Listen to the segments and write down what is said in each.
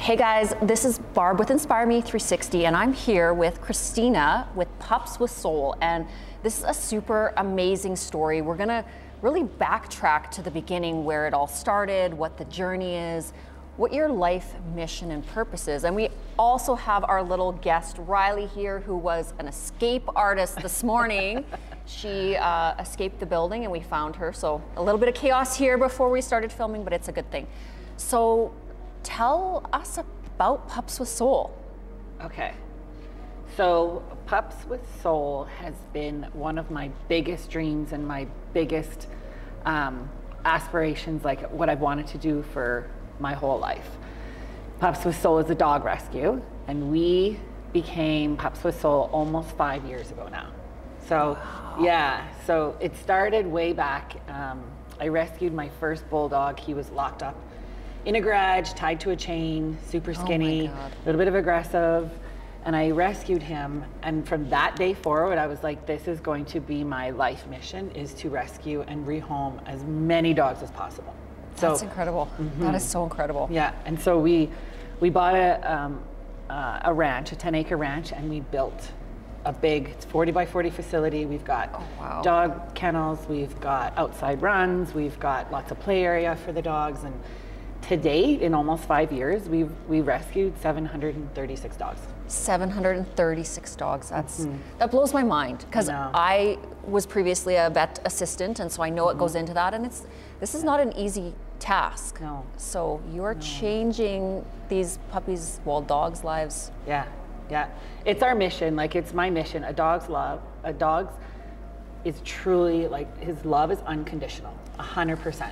Hey guys, this is Barb with Inspire Me 360 and I'm here with Christina with Pups with Soul, and this is a super amazing story. We're gonna really backtrack to the beginning where it all started, what the journey is, what your life mission and purpose is. And we also have our little guest Riley here, who was an escape artist this morning. She escaped the building and we found her. So a little bit of chaos here before we started filming, but it's a good thing. So tell us about Pups with Soul. Okay, so Pups with Soul has been one of my biggest dreams and my biggest aspirations, like what I've wanted to do for my whole life. Pups with Soul is a dog rescue, and we became Pups with Soul almost 5 years ago now. So wow. Yeah, so it started way back. I rescued my first bulldog. He was locked up in a garage, tied to a chain, super skinny, a little bit of aggressive, and I rescued him. And from that day forward, I was like, this is going to be my life mission, is to rescue and rehome as many dogs as possible. So, that's incredible. That is so incredible. Yeah, and so we bought a ranch, a 10-acre ranch, and we built a big 40 by 40 facility. We've got dog kennels, we've got outside runs, we've got lots of play area for the dogs, and to date, in almost 5 years, we've rescued 736 dogs. 736 dogs. That blows my mind, because I was previously a vet assistant, and so I know it goes into that, and this is not an easy task. No. So you're changing these puppies, well, dogs' lives. Yeah, yeah. It's our mission. Like, it's my mission. A dog's is truly, like, his love is unconditional, 100%.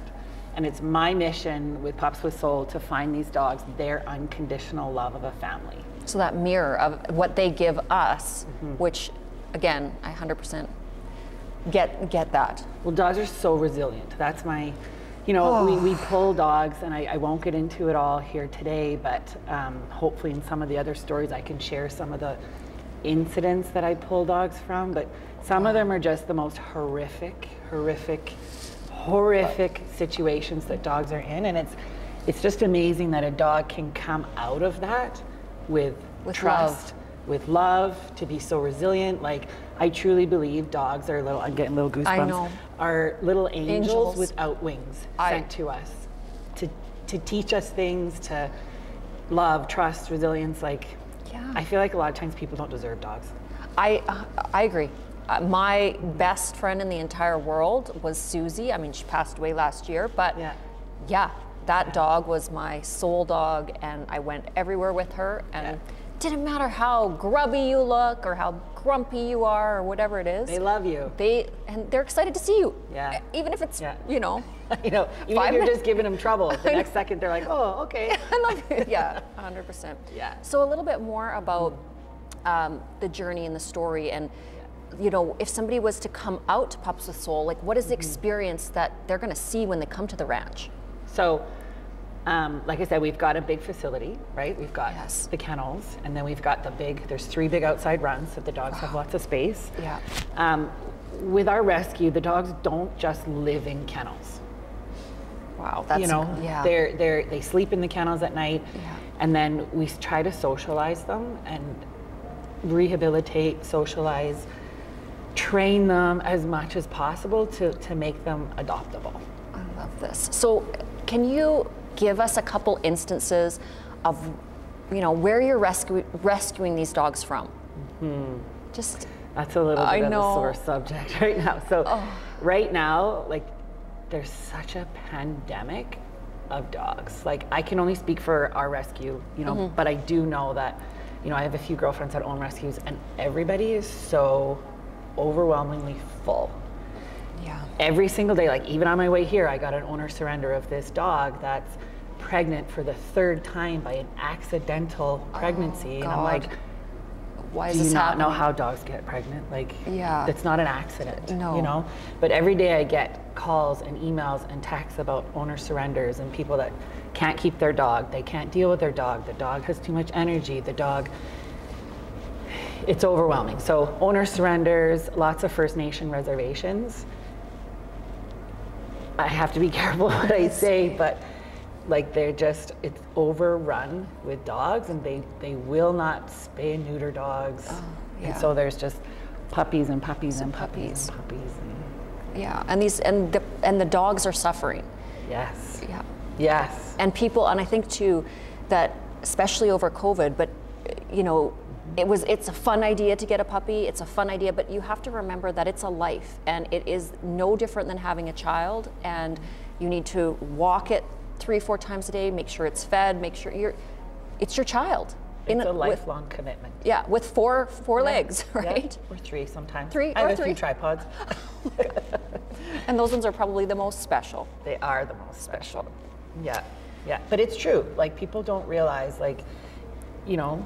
And it's my mission with Pups with Soul to find these dogs their unconditional love of a family. So that mirror of what they give us, which, again, I 100% get that. Well, dogs are so resilient. That's my, you know, we pull dogs, and I won't get into it all here today, but hopefully in some of the other stories I can share some of the incidents that I pull dogs from, but some of them are just the most horrific situations that dogs are in, and it's just amazing that a dog can come out of that with trust, with love, to be so resilient. Like, I truly believe dogs are little, I'm getting little goosebumps, I know. Are little angels without wings sent to us to teach us things, to love, trust, resilience. Like, I feel like a lot of times people don't deserve dogs. I agree. My best friend in the entire world was Susie. I mean, she passed away last year, but that dog was my soul dog, and I went everywhere with her, and it didn't matter how grubby you look or how grumpy you are or whatever it is. They love you. And they're excited to see you. Yeah. Even if it's, you know. Even if you're just giving them trouble, the next second they're like, oh, okay. I love you. Yeah, 100%. Yeah. So a little bit more about the journey and the story, and you know, if somebody was to come out to Pups with Soul, like, what is the experience that they're going to see when they come to the ranch? So, like I said, we've got a big facility, right? We've got the kennels, and then we've got there's 3 big outside runs, so the dogs have lots of space. Yeah. With our rescue, the dogs don't just live in kennels. Wow, that's, you know, they sleep in the kennels at night, and then we try to socialize them and rehabilitate, socialize, train them as much as possible to make them adoptable. I love this. So can you give us a couple instances of, you know, where you're rescuing these dogs from? Just, that's a little bit of a sore subject right now. So right now, like, there's such a pandemic of dogs. Like, I can only speak for our rescue, you know, but I do know that, you know, I have a few girlfriends that own rescues, and everybody is so overwhelmingly full. Yeah. Every single day, like, even on my way here, I got an owner surrender of this dog that's pregnant for the 3rd time by an accidental pregnancy. And I'm like, why is this happening? Do you not know how dogs get pregnant? Like, it's not an accident, you No. know? But every day I get calls and emails and texts about owner surrenders and people that can't keep their dog, they can't deal with their dog, the dog has too much energy, the dog, it's overwhelming. So owner surrenders, lots of First Nation reservations. I have to be careful what I say, but Like it's overrun with dogs, and they will not spay and neuter dogs. Oh, yeah. And so there's just puppies and puppies and puppies. puppies and puppies. And Yeah, and the dogs are suffering. yes. Yeah. Yes. And people, and I think too, that especially over COVID, but you know, it's a fun idea to get a puppy, it's a fun idea, but you have to remember that it's a life, and it is no different than having a child, and you need to walk it 3-4 times a day, make sure it's fed, make sure it's your child. It's a lifelong commitment. Yeah, with four legs, right? Yeah. Or 3 sometimes. 3 I have or a 3 few tripods. And those ones are probably the most special. They are the most special. Yeah, yeah. But it's true. Like, people don't realize, like, you know,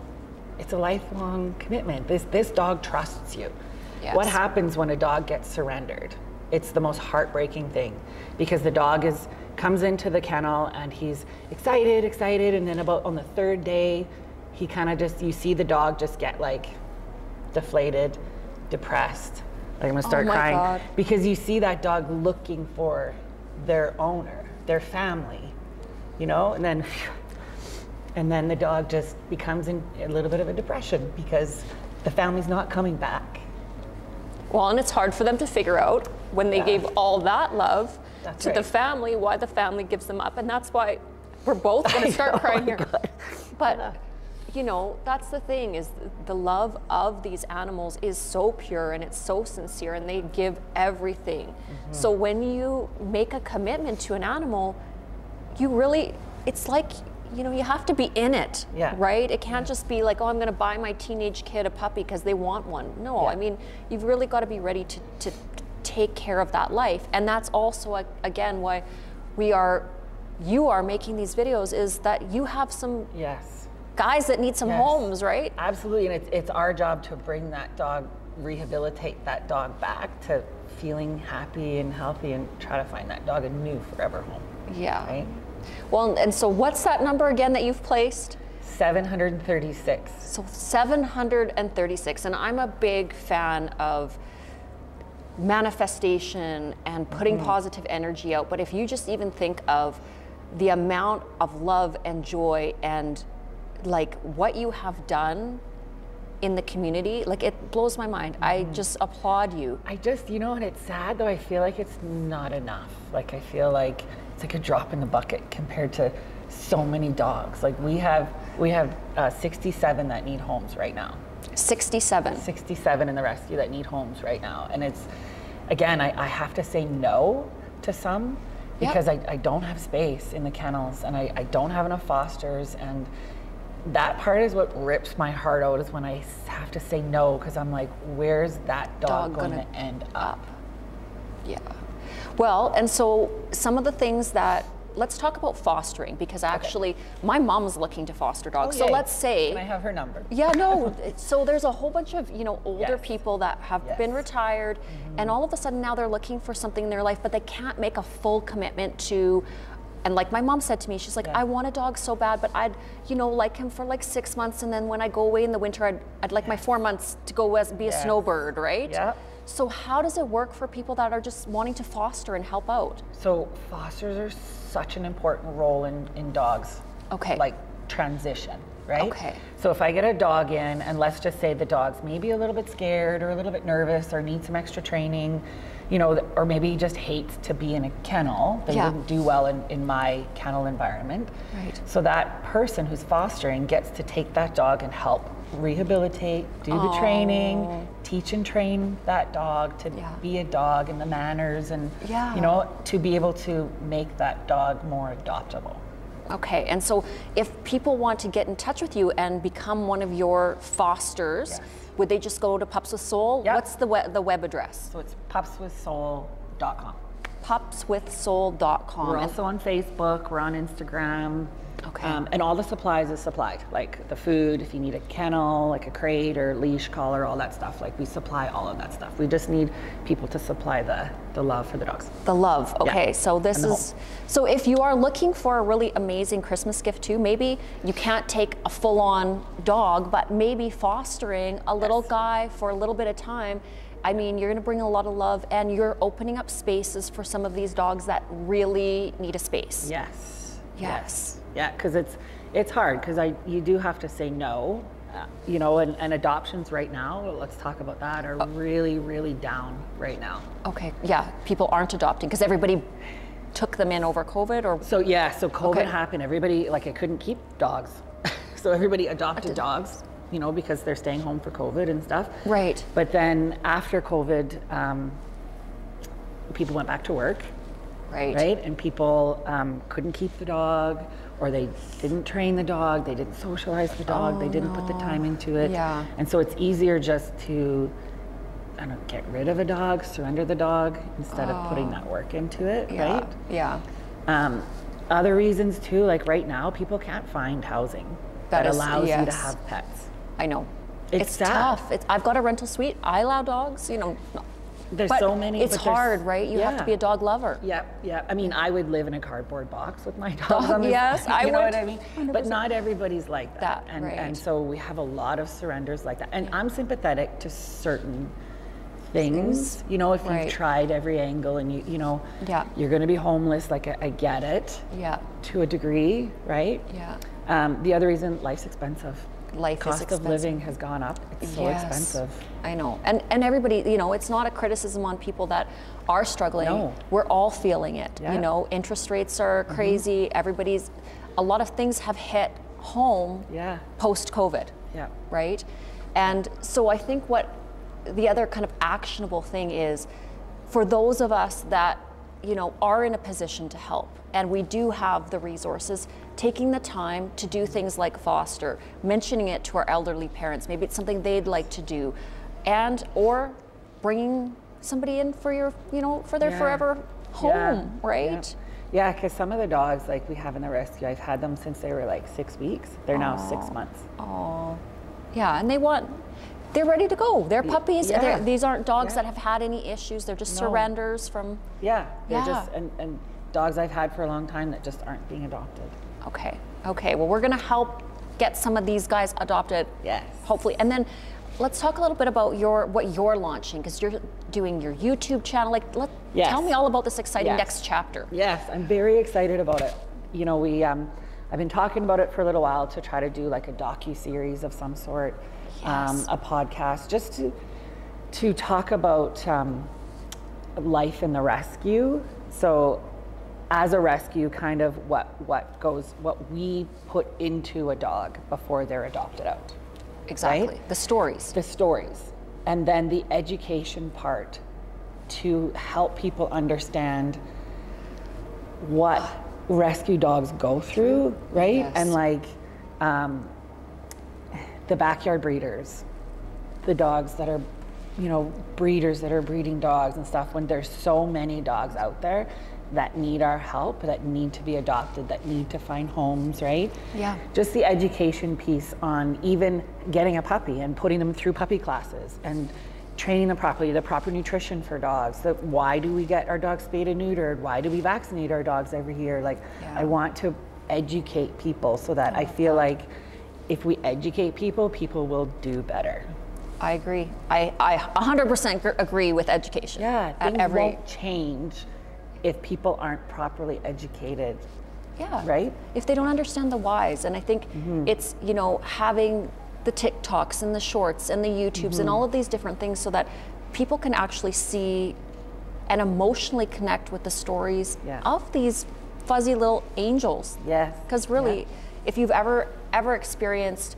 it's a lifelong commitment. This dog trusts you. Yes. What happens when a dog gets surrendered? It's the most heartbreaking thing, because the dog comes into the kennel and he's excited, and then about on the 3rd day, he kind of you see the dog just get like deflated, depressed. Like, I'm gonna start crying. God. Because you see that dog looking for their owner, their family, you know, and then the dog just becomes in a little bit of a depression because the family's not coming back. Well, and it's hard for them to figure out when they gave all that love to the right. family, why the family gives them up, and that's why we're both going to start crying here. But you know, that's the thing, is the love of these animals is so pure and it's so sincere, and they give everything. Mm-hmm. So when you make a commitment to an animal, you really, it's like, you know, you have to be in it, right? It can't just be like, oh, I'm going to buy my teenage kid a puppy because they want one. No, I mean, you've really got to be ready to take care of that life. And that's also, again, why you are making these videos, is that you have some guys that need some homes, right? Absolutely, and it's our job to bring that dog, rehabilitate that dog back to feeling happy and healthy, and try to find that dog a new forever home. Yeah. Right? Well, and so what's that number again that you've placed? 736. So 736, and I'm a big fan of manifestation and putting positive energy out, but if you just even think of the amount of love and joy and like what you have done in the community, like, it blows my mind. I just applaud you. You know, and it's sad though, I feel like it's not enough. Like, I feel like it's like a drop in the bucket compared to so many dogs. Like, we have 67 that need homes right now. 67 in the rescue that need homes right now. And it's, again, I have to say no to some because I don't have space in the kennels, and I don't have enough fosters, and that part is what rips my heart out, is when I have to say no, because I'm like, where's that dog going to end up? Yeah. Well, and so some of the things that, let's talk about fostering, because actually my mom's looking to foster dogs. So let's say, can I have her number? Yeah, no. So there's a whole bunch of, you know, older people that have been retired, and all of a sudden now they're looking for something in their life, but they can't make a full commitment to. And like my mom said to me, she's like, I want a dog so bad, but I'd, you know, like him for like 6 months, and then when I go away in the winter, I'd like my 4 months to go be a snowbird, right? Yeah. So how does it work for people that are just wanting to foster and help out? So fosters are such an important role in dogs. Okay. Like transition, right? Okay. So if I get a dog in, and let's just say the dog's maybe a little bit scared or a little bit nervous or needs some extra training, you know, or maybe just hates to be in a kennel. They wouldn't do well in my kennel environment. Right. So that person who's fostering gets to take that dog and help rehabilitate, do the training, teach and train that dog to be a dog, and the manners, and you know, to be able to make that dog more adoptable. Okay, and so if people want to get in touch with you and become one of your fosters, would they just go to Pups with Soul? What's the web address? So it's pupswithsoul.com. Pupswithsoul.com. We're also on Facebook, we're on Instagram. Okay. And all the supplies is supplied, like the food, if you need a kennel, like a crate or leash, collar, all that stuff. Like, we supply all of that stuff. We just need people to supply the love for the dogs. The love, okay. So this is, so if you are looking for a really amazing Christmas gift too, maybe you can't take a full-on dog, but maybe fostering a little guy for a little bit of time. I mean, you're gonna bring a lot of love, and you're opening up spaces for some of these dogs that really need a space. Yes. Yes. Yeah, because it's hard because you do have to say no, you know, and adoptions right now, let's talk about that, are really, really down right now. Okay, yeah, people aren't adopting because everybody took them in over COVID or? So yeah, so COVID happened, everybody, like I couldn't keep dogs. So everybody adopted dogs, you know, because they're staying home for COVID and stuff. Right. But then after COVID, people went back to work. Right. And people couldn't keep the dog, or they didn't train the dog, they didn't socialize the dog, they didn't put the time into it. Yeah. And so it's easier just to, I don't know, get rid of a dog, surrender the dog, instead of putting that work into it, right? Yeah. Other reasons too, like right now, people can't find housing that allows you to have pets. I know. It's sad. Tough. I've got a rental suite. I allow dogs, you know. There's so many. It's hard, right? You have to be a dog lover. Yeah. I mean, I would live in a cardboard box with my dog. Yes, I would. You know what I mean? 100%. But not everybody's like that. Right. And so we have a lot of surrenders like that. And I'm sympathetic to certain things. You know, if you've tried every angle and you know, you're going to be homeless. Like I get it. Yeah. To a degree, right? Yeah. The other reason, life's expensive. Cost of living has gone up. It's so expensive. I know. And everybody, you know, it's not a criticism on people that are struggling. No. We're all feeling it. You know, interest rates are crazy. A lot of things have hit home post-COVID. Yeah. Right? And so I think what the other kind of actionable thing is, for those of us that, you know, are in a position to help, and we do have the resources, taking the time to do things like foster, mentioning it to our elderly parents, maybe it's something they'd like to do, or bringing somebody in for your, you know, for their forever home, right? Yeah, because some of the dogs like we have in the rescue, I've had them since they were like 6 weeks. They're now 6 months. Oh, yeah, and they're ready to go. They're puppies. These aren't dogs that have had any issues. They're just surrenders from. They're just and dogs I've had for a long time that just aren't being adopted. Okay. Well, we're gonna help get some of these guys adopted. Yes. Hopefully, and then let's talk a little bit about what you're launching, because you're doing your YouTube channel. Tell me all about this exciting next chapter. Yes, I'm very excited about it. You know, I've been talking about it for a little while to try to do like a docu-series of some sort. A podcast, just to talk about life in the rescue. So as a rescue, kind of what we put into a dog before they're adopted out. Exactly. Right? The stories. And then the education part, to help people understand what rescue dogs go through, right? Yes. And like the backyard breeders, the dogs that are, you know, breeders that are breeding dogs and stuff, when there's so many dogs out there that need our help, that need to be adopted, that need to find homes, right? Yeah. Just the education piece on even getting a puppy and putting them through puppy classes and training them properly, the proper nutrition for dogs. Why do we get our dogs spayed and neutered? Why do we vaccinate our dogs every year? Like, I want to educate people so that I feel like if we educate people, people will do better. I agree. I 100% agree with education. Yeah, things won't change if people aren't properly educated. Yeah. Right? If they don't understand the whys. And I think it's, you know, having the TikToks and the shorts and the YouTubes and all of these different things so that people can actually see and emotionally connect with the stories of these fuzzy little angels. Yes. Because really, if you've ever experienced,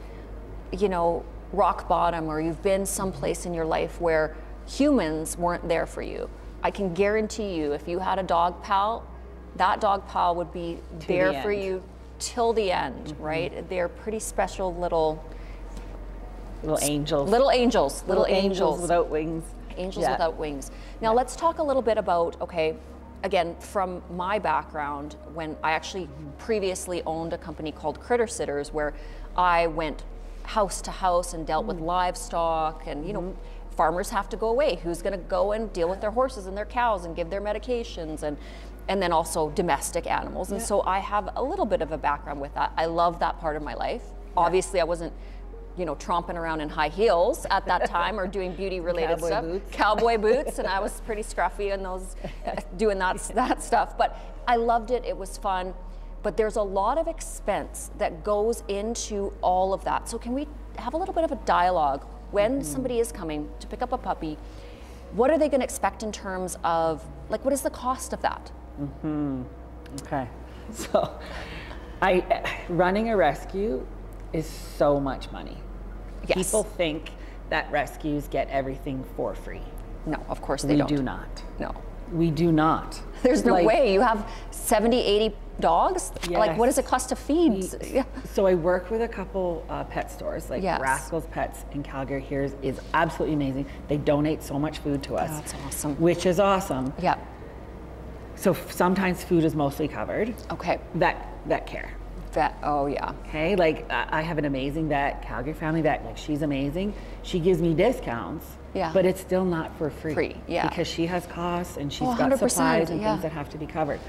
you know, rock bottom, or you've been someplace in your life where humans weren't there for you, I can guarantee you, if you had a dog pal, that dog pal would be there for you till the end, right? They're pretty special little angels. Little angels without wings. Angels without wings. Now let's talk a little bit about, again, from my background, when I actually previously owned a company called Critter Sitters, where I went house to house and dealt with livestock, and you know, farmers have to go away. Who's going to go and deal with their horses and their cows and give their medications, and then also domestic animals. And so I have a little bit of a background with that. I love that part of my life. Obviously, I wasn't, you know, tromping around in high heels at that time or doing beauty related stuff. Cowboy boots, and I was pretty scruffy in those, doing that stuff. But I loved it. It was fun. but there's a lot of expense that goes into all of that. So can we have a little bit of a dialogue when somebody is coming to pick up a puppy? What are they going to expect in terms of, like, what is the cost of that? Okay, so running a rescue is so much money. Yes. People think that rescues get everything for free. No, of course they don't. We do not. No. We do not. There's no way. You have 70, 80 dogs? Yes. Like, what does it cost to feed? So I work with a couple pet stores, like Yes. Rascals Pets in Calgary here is absolutely amazing. They donate so much food to us. That's awesome. Which is awesome. Yeah. So sometimes food is mostly covered. Okay. Vet care. Oh yeah. Okay, like I have an amazing vet, Calgary family vet, like she's amazing. She gives me discounts, Yeah. but it's still not for free. Yeah. Because she has costs and she's got 100%, supplies and yeah. things that have to be covered.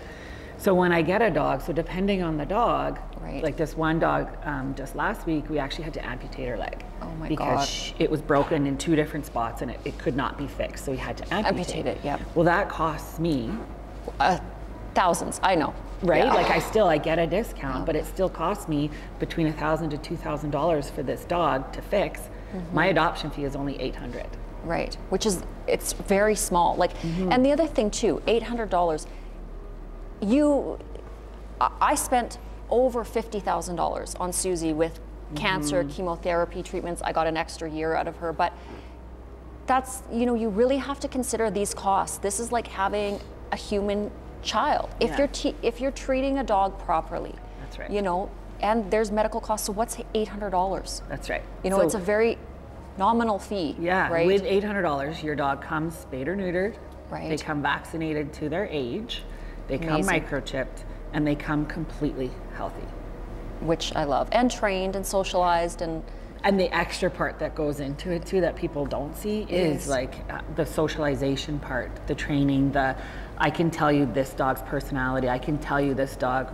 So when I get a dog, so depending on the dog, Right. like this one dog just last week, we actually had to amputate her leg. Oh my because God. it was broken in 2 different spots and it could not be fixed, so we had to amputate it, yeah. Well, that costs me, Thousands, I know. right? Yeah. Like I get a discount, but it still costs me between $1,000 to $2,000 for this dog to fix. My adoption fee is only $800. Right, which is, it's very small. Like, and the other thing too, $800. I spent over $50,000 on Susie with cancer, chemotherapy treatments. I got an extra year out of her, but that's, you really have to consider these costs. This is like having a human child. If if you're treating a dog properly, That's right. And there's medical costs. So what's $800? That's right. So, it's a very nominal fee. Yeah, right? with $800, your dog comes spayed or neutered. Right. They come vaccinated to their age. They come Amazing. microchipped, and they come completely healthy. Which I love, and trained and socialized and. And the extra part that goes into it too that people don't see is like the socialization part, the training, I can tell you this dog's personality, I can tell you this dog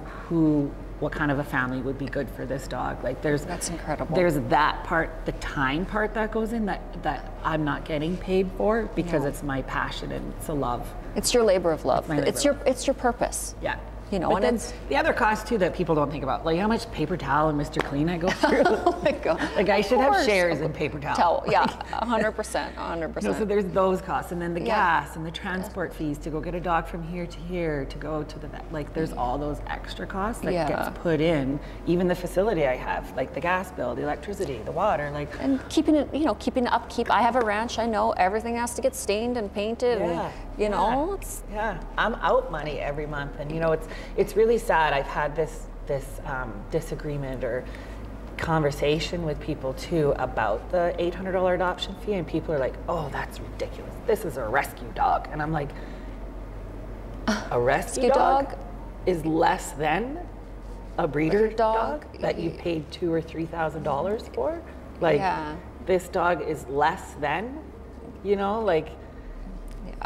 what kind of a family would be good for this dog. Like That's incredible. There's that part, the time part that goes in that I'm not getting paid for because it's my passion and it's a love. It's your labor of love. It's It's your purpose. Yeah. But and then it's the other cost too that people don't think about, like how much paper towel and Mr. Clean I go through. Oh my God. Like I should have shares in paper towel. Yeah, 100%, 100%. So there's those costs, and then the gas and the transport fees to go get a dog from here to here to go to the vet. Like there's all those extra costs that gets put in. Even the facility I have, like the gas bill, the electricity, the water, like. And keeping it upkeep. I have a ranch. I know everything has to get stained and painted. Yeah. And, it's. Yeah, I'm out money every month, and it's really sad. I've had this disagreement or conversation with people too about the $800 adoption fee, and people are like, "Oh, that's ridiculous. This is a rescue dog," and I'm like, "A rescue dog is less than a breeder dog that you paid $2,000 or $3,000 for. Like, this dog is less than, like."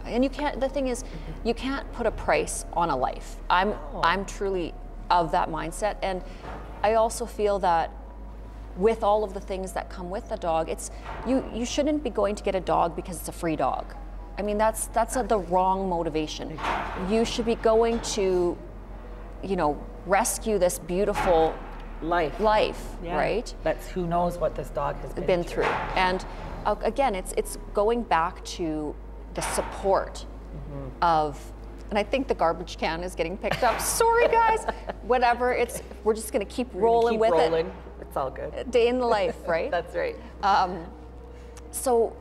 And the thing is, you can't put a price on a life. I'm truly of that mindset. And I also feel that with all of the things that come with a dog, you shouldn't be going to get a dog because it's a free dog. I mean, that's the wrong motivation. You should be going to, rescue this beautiful life, right? That's who knows what this dog has been through. And again, it's going back to the support of, and I think the garbage can is getting picked up. Sorry guys, whatever, we're just gonna keep rolling with it. It's all good. A day in the life, right? That's right. So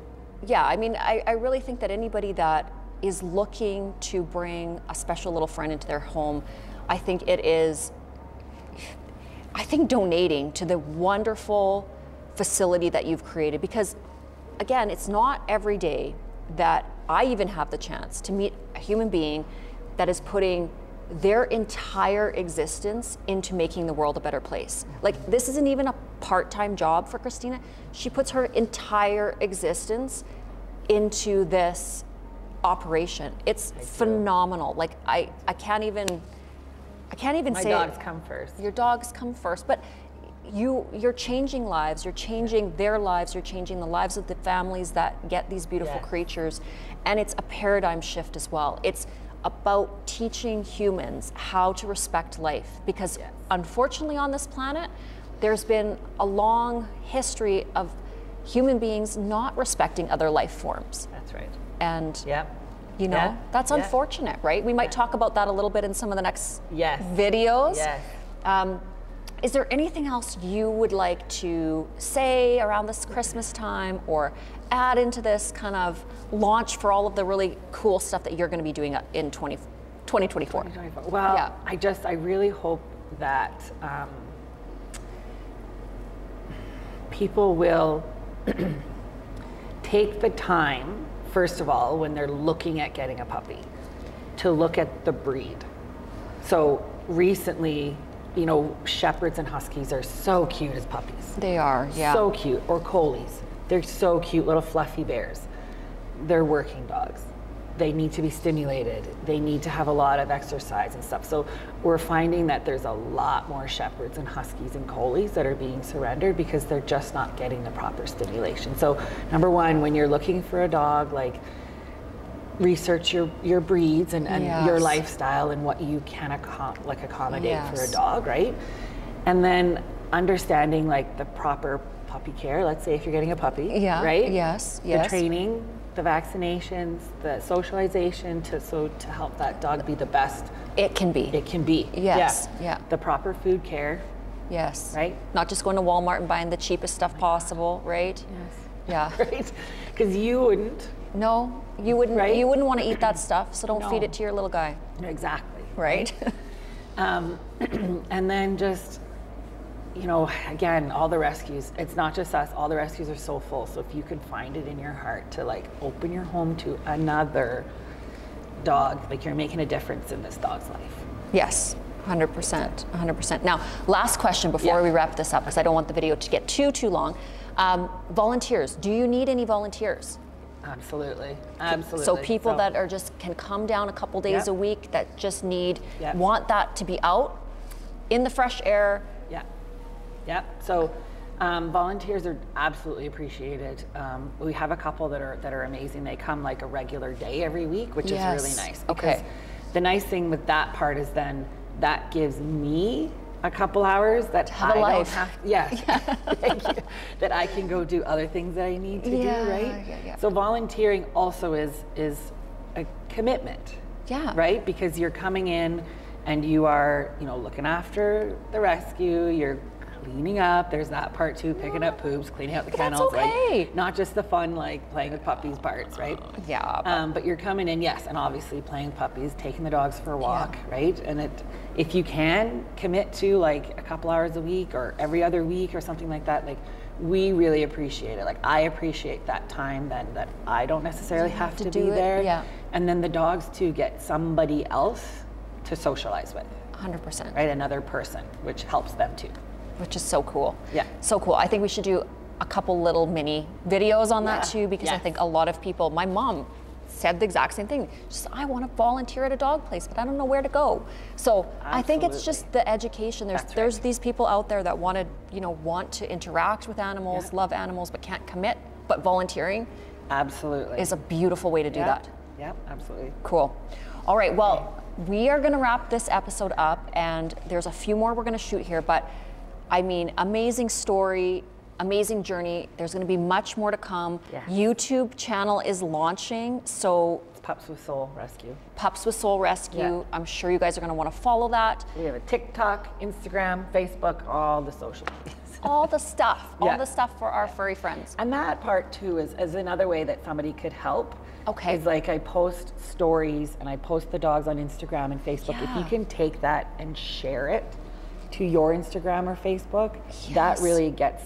yeah, I mean, I really think that anybody that is looking to bring a special little friend into their home, I think donating to the wonderful facility that you've created, because again, it's not every day that I even have the chance to meet a human being that is putting their entire existence into making the world a better place. Like, this isn't even a part-time job for Christina. She puts her entire existence into this operation. It's phenomenal. Like, I can't even say my dogs come first. Your dogs come first, but you're changing lives, you're changing their lives, you're changing the lives of the families that get these beautiful creatures, and it's a paradigm shift as well. It's about teaching humans how to respect life, because unfortunately on this planet, there's been a long history of human beings not respecting other life forms. That's right. And you know, that's unfortunate, right? We might talk about that a little bit in some of the next videos. Yes. Is there anything else you would like to say around this Christmas time, or add into this kind of launch for all of the really cool stuff that you're going to be doing in 2024? Well, I really hope that people will take the time, first of all, when they're looking at getting a puppy, to look at the breed. So recently, you know, Shepherds and Huskies are so cute as puppies. They are, So cute. Or Collies. They're so cute, little fluffy bears. They're working dogs. They need to be stimulated. They need to have a lot of exercise and stuff. So we're finding that there's a lot more Shepherds and Huskies and Collies that are being surrendered because they're just not getting the proper stimulation. So number one, when you're looking for a dog, like, research your breeds and your lifestyle and what you can accommodate for a dog, right? And then understanding like the proper puppy care. Let's say if you're getting a puppy, right? Yes. The training, the vaccinations, the socialization to help that dog be the best it can be. It can be. Yes. The proper food care. Yes. Right? Not just going to Walmart and buying the cheapest stuff possible, right? Yes. Right? Because you wouldn't. No, you wouldn't. Right? You wouldn't want to eat that stuff, so don't feed it to your little guy. Exactly. Right. And then just, you know, again, all the rescues. It's not just us. All the rescues are so full. So if you can find it in your heart to like open your home to another dog, like you're making a difference in this dog's life. Yes. 100%, 100%. Now, last question before we wrap this up, because I don't want the video to get too long. Volunteers. Do you need any volunteers? Absolutely. So people that are just can come down a couple days a week that just want that to be out in the fresh air. So volunteers are absolutely appreciated. We have a couple that are amazing. They come like a regular day every week, which is really nice. Because the nice thing with that part is then that gives me a couple hours that have a life. Thank you. That I can go do other things that I need to do, right? So volunteering also is a commitment. Right? Because you're coming in and you are, you know, looking after the rescue, you're cleaning up, there's that part too, picking up poops, cleaning out the kennels, like not just the fun like playing with puppies parts, right? But you're coming in, and obviously playing with puppies, taking the dogs for a walk, right? And if you can commit to like a couple hours a week or every other week or something like that, like we really appreciate it. Like I appreciate that time then that I don't necessarily have to be there. And then the dogs too get somebody else to socialize with. 100%. Right, another person, which helps them too. Which is so cool. So cool. I think we should do a couple little mini videos on that too, because I think a lot of people, my mom said the exact same thing. Just, I want to volunteer at a dog place, but I don't know where to go. So I think it's just the education. There's these people out there that want to interact with animals, love animals, but can't commit, but volunteering is a beautiful way to do that. Absolutely. Cool. All right, well, we are going to wrap this episode up, and there's a few more we're going to shoot here, but I mean, amazing story, amazing journey. There's going to be much more to come. YouTube channel is launching, so it's Pups with Soul Rescue. Pups with Soul Rescue. I'm sure you guys are going to want to follow that. We have a TikTok, Instagram, Facebook, all the social medias. All the stuff, all the stuff for our furry friends. And that part too is another way that somebody could help. Is like I post stories and I post the dogs on Instagram and Facebook. If you can take that and share it to your Instagram or Facebook, that really gets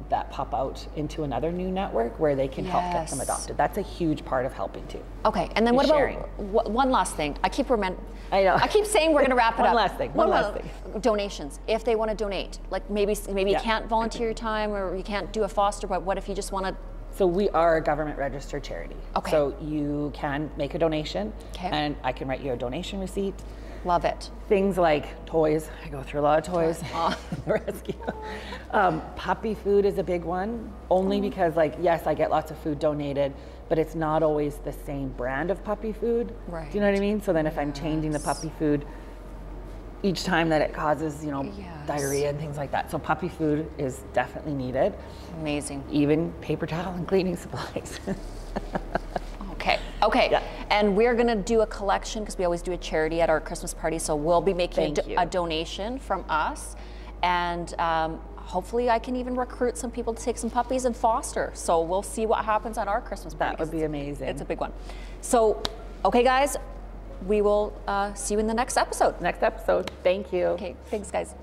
that pup out into another new network where they can help get them adopted. That's a huge part of helping too. Okay, and then what about one last thing? I keep saying we're going to wrap it up. One last thing. Donations. If they want to donate, like maybe you can't volunteer your time or you can't do a foster, but what if you just want to? So we are a government registered charity. So you can make a donation and I can write you a donation receipt. Love it. Things like toys. I go through a lot of toys. Rescue. Puppy food is a big one, only because like, yes, I get lots of food donated, but it's not always the same brand of puppy food. Right. Do you know what I mean? So then if I'm changing the puppy food each time, that it causes, you know, diarrhea and things like that. So puppy food is definitely needed. Amazing. Even paper towel and cleaning supplies. Okay. Yeah. And we're gonna do a collection because we always do a charity at our Christmas party. So we'll be making a donation from us, and hopefully I can even recruit some people to take some puppies and foster. So we'll see what happens at our Christmas party. That would be amazing. It's a big one. So, okay, guys, we will see you in the next episode. Next episode. Thank you. Okay, thanks, guys.